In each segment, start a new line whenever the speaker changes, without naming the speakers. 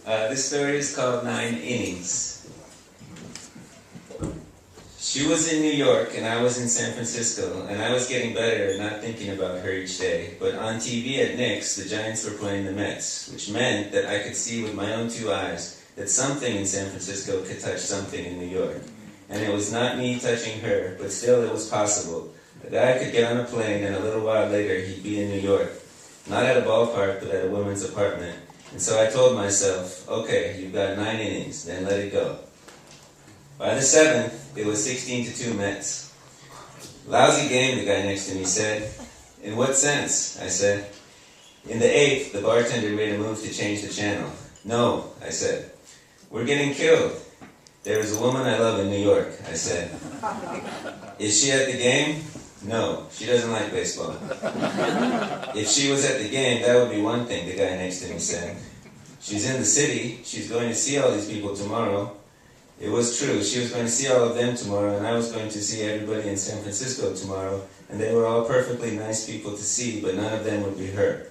This story is called 9 Innings. She was in New York and I was in San Francisco, and I was getting better at not thinking about her each day. But on TV at Knicks, the Giants were playing the Mets, which meant that I could see with my own two eyes that something in San Francisco could touch something in New York. And it was not me touching her, but still it was possible. A guy could get on a plane and a little while later he'd be in New York. Not at a ballpark, but at a woman's apartment. And so I told myself, okay, you've got 9 innings, then let it go. By the 7th, it was 16-2 Mets. Lousy game, the guy next to me said. In what sense? I said. In the 8th, the bartender made a move to change the channel. No, I said. We're getting killed. There is a woman I love in New York, I said. Is she at the game? No, she doesn't like baseball. If she was at the game, that would be one thing, the guy next to me said. She's in the city. She's going to see all these people tomorrow. It was true. She was going to see all of them tomorrow, and I was going to see everybody in San Francisco tomorrow, and they were all perfectly nice people to see, but none of them would be her.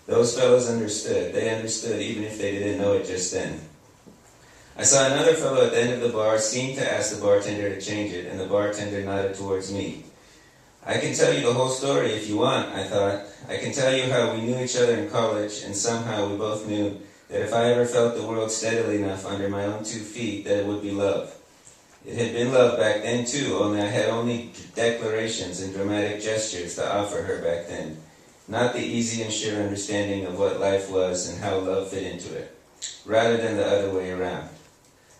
Those fellows understood. They understood even if they didn't know it just then. I saw another fellow at the end of the bar seem to ask the bartender to change it, and the bartender nodded towards me. I can tell you the whole story if you want, I thought. I can tell you how we knew each other in college, and somehow we both knew that if I ever felt the world steadily enough under my own 2 feet, that it would be love. It had been love back then too, only I had only declarations and dramatic gestures to offer her back then, not the easy and sure understanding of what life was and how love fit into it, rather than the other way around.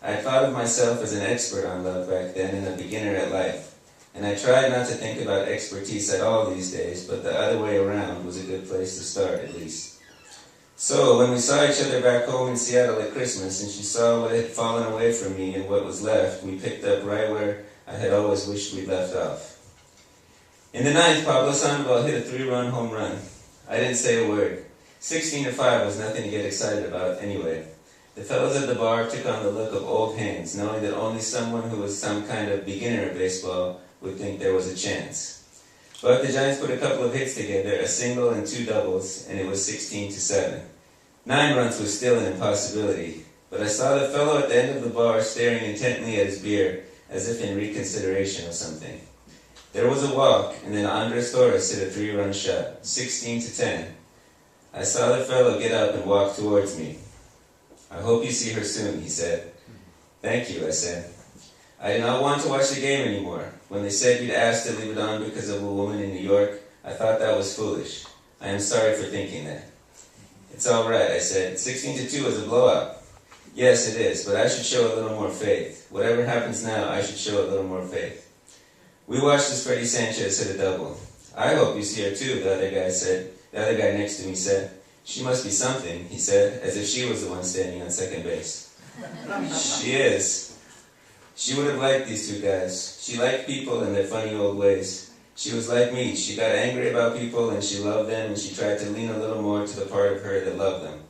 I thought of myself as an expert on love back then and a beginner at life, and I tried not to think about expertise at all these days, but the other way around was a good place to start at least. So, when we saw each other back home in Seattle at Christmas, and she saw what had fallen away from me and what was left, we picked up right where I had always wished we'd left off. In the 9th, Pablo Sandoval hit a 3-run home run. I didn't say a word. 16-5 was nothing to get excited about anyway. The fellows at the bar took on the look of old hands, knowing that only someone who was some kind of beginner at baseball would think there was a chance. But the Giants put a couple of hits together, a single and 2 doubles, and it was 16-7. 9 runs was still an impossibility, but I saw the fellow at the end of the bar staring intently at his beer, as if in reconsideration of something. There was a walk, and then Andres Torres hit a 3-run shot, 16-10. I saw the fellow get up and walk towards me. I hope you see her soon, he said. Thank you, I said. I did not want to watch the game anymore. When they said you'd asked to leave it on because of a woman in New York, I thought that was foolish. I am sorry for thinking that. It's all right, I said. 16-2 is a blowout. Yes, it is, but I should show a little more faith. Whatever happens now, I should show a little more faith. We watched as Freddie Sanchez hit a double. I hope you see her too, the other guy said. The other guy next to me said. She must be something, he said, as if she was the one standing on second base. She is. She would have liked these 2 guys. She liked people and their funny old ways. She was like me. She got angry about people and she loved them, and she tried to lean a little more to the part of her that loved them.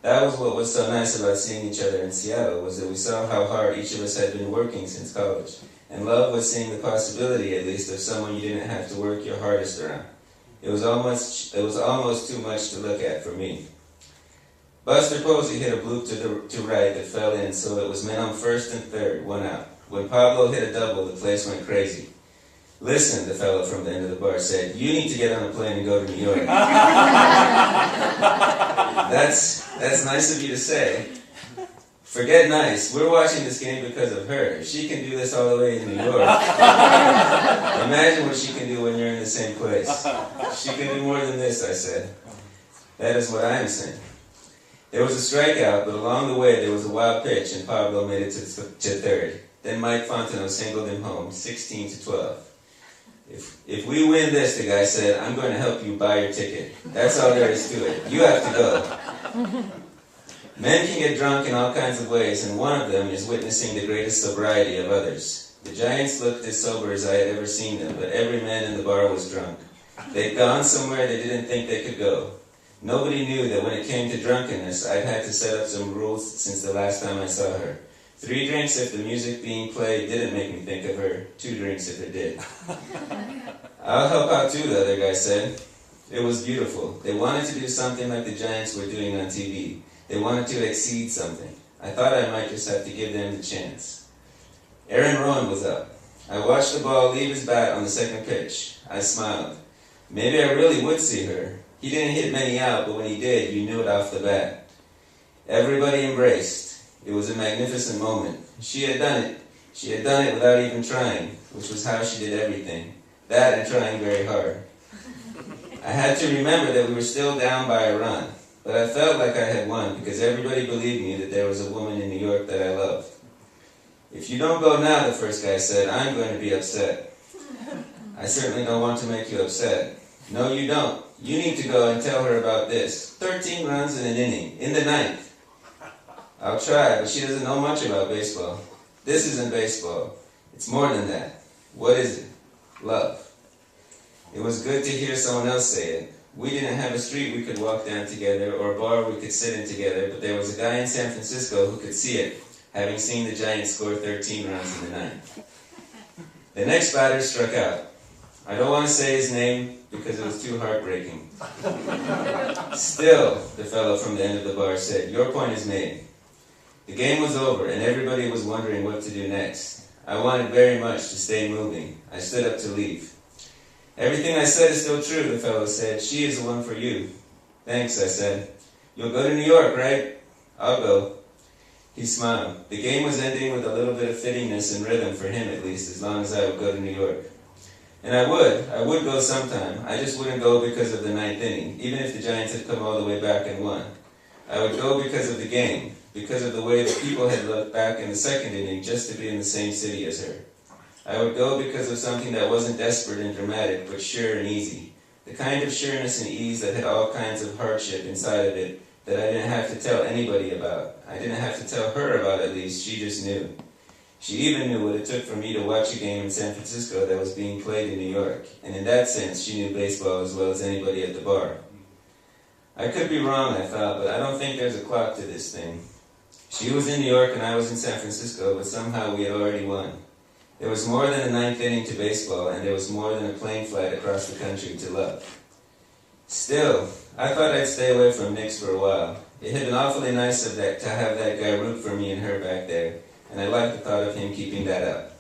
That was what was so nice about seeing each other in Seattle, was that we saw how hard each of us had been working since college. And love was seeing the possibility, at least, of someone you didn't have to work your hardest around. It was almost too much to look at for me. Buster Posey hit a bloop to right that fell in, so it was men on first and third, 1 out. When Pablo hit a double, the place went crazy. Listen, the fellow from the end of the bar said, you need to get on a plane and go to New York. That's nice of you to say. Forget nice. We're watching this game because of her. If she can do this all the way in New York, imagine what she can do when you're in the same place. She can do more than this, I said. That is what I am saying. There was a strikeout, but along the way there was a wild pitch, and Pablo made it to third. Then Mike Fontenot singled him home, 16-12. If we win this, the guy said, I'm going to help you buy your ticket. That's all there is to it. You have to go. Men can get drunk in all kinds of ways, and one of them is witnessing the greatest sobriety of others. The Giants looked as sober as I had ever seen them, but every man in the bar was drunk. They'd gone somewhere they didn't think they could go. Nobody knew that when it came to drunkenness, I'd had to set up some rules since the last time I saw her. 3 drinks if the music being played didn't make me think of her. 2 drinks if it did. I'll help out too, the other guy said. It was beautiful. They wanted to do something like the Giants were doing on TV. They wanted to exceed something. I thought I might just have to give them the chance. Aaron Rowan was up. I watched the ball leave his bat on the second pitch. I smiled. Maybe I really would see her. He didn't hit many out, but when he did, you knew it off the bat. Everybody embraced. It was a magnificent moment. She had done it. She had done it without even trying, which was how she did everything. That and trying very hard. I had to remember that we were still down by a run, but I felt like I had won because everybody believed me that there was a woman in New York that I loved. If you don't go now, the first guy said, I'm going to be upset. I certainly don't want to make you upset. No, you don't. You need to go and tell her about this. 13 runs in an inning, in the ninth. I'll try, but she doesn't know much about baseball. This isn't baseball. It's more than that. What is it? Love. It was good to hear someone else say it. We didn't have a street we could walk down together or a bar we could sit in together, but there was a guy in San Francisco who could see it, having seen the Giants score 13 runs in the ninth. The next batter struck out. I don't want to say his name because it was too heartbreaking. Still, the fellow from the end of the bar said, your point is made. The game was over and everybody was wondering what to do next. I wanted very much to stay moving. I stood up to leave. Everything I said is still true, the fellow said. She is the one for you. Thanks, I said. You'll go to New York, right? I'll go. He smiled. The game was ending with a little bit of fittingness and rhythm for him at least, as long as I would go to New York. And I would go sometime. I just wouldn't go because of the ninth inning, even if the Giants had come all the way back and won. I would go because of the game, because of the way the people had looked back in the second inning just to be in the same city as her. I would go because of something that wasn't desperate and dramatic, but sure and easy. The kind of sureness and ease that had all kinds of hardship inside of it that I didn't have to tell anybody about. I didn't have to tell her about, at least. She just knew. She even knew what it took for me to watch a game in San Francisco that was being played in New York. And in that sense, she knew baseball as well as anybody at the bar. I could be wrong, I thought, but I don't think there's a clock to this thing. She was in New York and I was in San Francisco, but somehow we had already won. There was more than a ninth inning to baseball, and there was more than a plane flight across the country to love. Still, I thought I'd stay away from Knicks for a while. It had been awfully nice of that to have that guy root for me and her back there, and I liked the thought of him keeping that up.